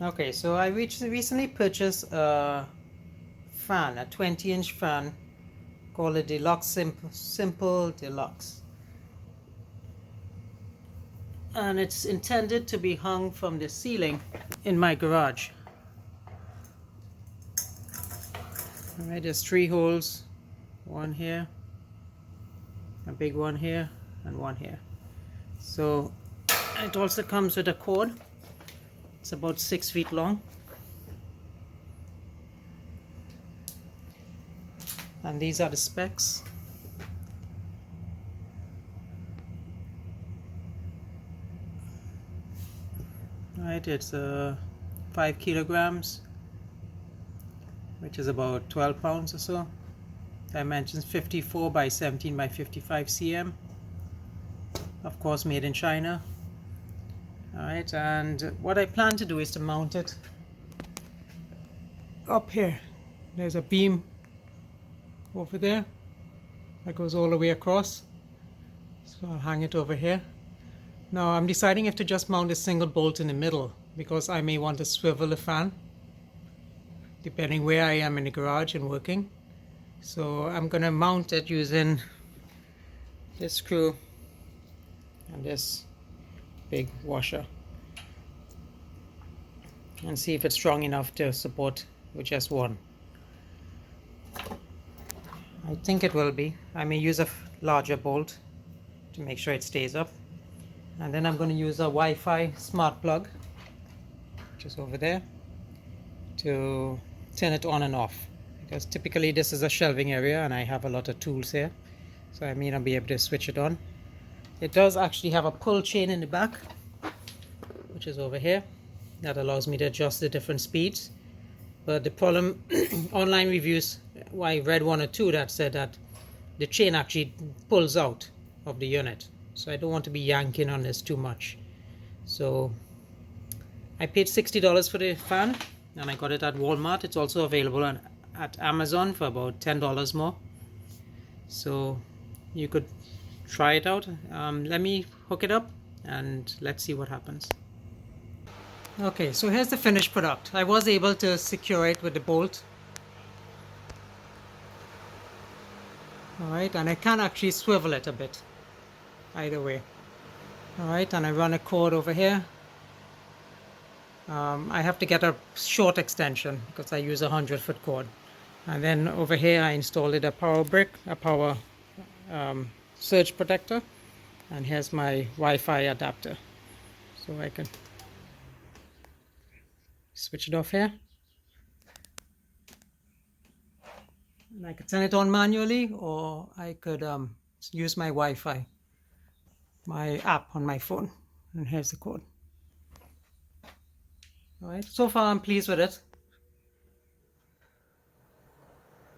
Okay, so I recently purchased a fan, a 20-inch fan called a Deluxe Simple Deluxe. And it's intended to be hung from the ceiling in my garage. Alright, there's 3 holes, one here, a big one here, and one here. So it also comes with a cord. It's about 6 feet long. And these are the specs. Right, it's 5 kilograms, which is about 12 pounds or so. Dimensions 54 by 17 by 55 cm. Of course, made in China. Alright, and what I plan to do is to mount it up here. There's a beam over there that goes all the way across. So I'll hang it over here. Now I'm deciding if to just mount a single bolt in the middle, because I may want to swivel the fan depending where I am in the garage and working. So I'm going to mount it using this screw and this big washer and see if it's strong enough to support with just one. I think it will be. I may use a larger bolt to make sure it stays up. And then I'm going to use a Wi-Fi smart plug, which is over there, to turn it on and off, because typically this is a shelving area and I have a lot of tools here, so I may not be able to switch it on. It does actually have a pull chain in the back, which is over here, that allows me to adjust the different speeds. But the problem, online reviews, I read one or two that said that the chain actually pulls out of the unit, so I don't want to be yanking on this too much. So I paid $60 for the fan, and I got it at Walmart. It's also available at Amazon for about $10 more. So you could try it out. Let me hook it up and let's see what happens. Okay, so here's the finished product. I was able to secure it with the bolt. Alright, and I can actually swivel it a bit either way. Alright, and I run a cord over here. I have to get a short extension because I use a 100-foot cord. And then over here I installed a power brick, a power surge protector. And here's my Wi-Fi adapter. So I can switch it off here. And I could turn it on manually, or I could use my Wi-Fi, my app on my phone. And here's the code. Alright, so far I'm pleased with it.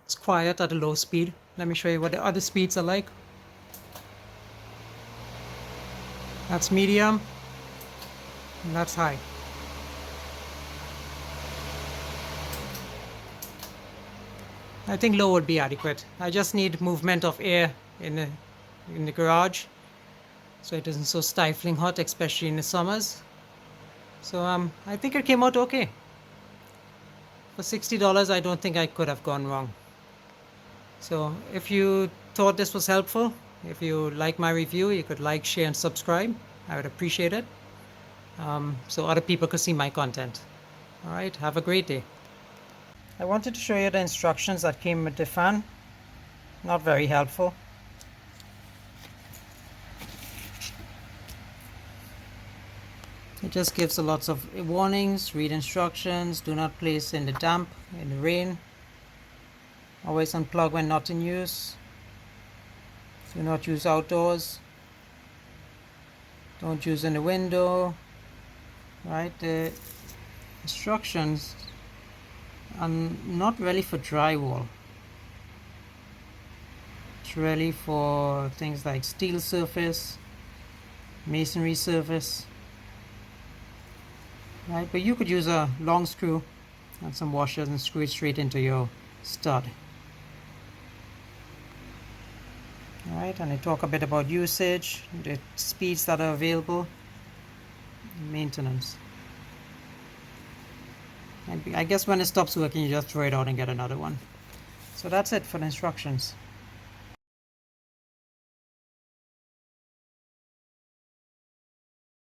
It's quiet at a low speed. Let me show you what the other speeds are like. That's medium, and that's high. I think low would be adequate. I just need movement of air in the garage, so it isn't so stifling hot, especially in the summers. So I think it came out okay. For $60, I don't think I could have gone wrong. So if you thought this was helpful, if you like my review, you could like, share, and subscribe. I would appreciate it, so other people could see my content. Alright, have a great day. I wanted to show you the instructions that came with the fan. Not very helpful. It just gives a lots of warnings, read instructions, do not place in the damp, in the rain, always unplug when not in use, do not use outdoors, don't use in the window. Right, the instructions are not really for drywall. It's really for things like steel surface, masonry surface. Right, but you could use a long screw and some washers and screw it straight into your stud. Alright, and I talk a bit about usage, the speeds that are available, maintenance. And I guess when it stops working, you just throw it out and get another one. So that's it for the instructions.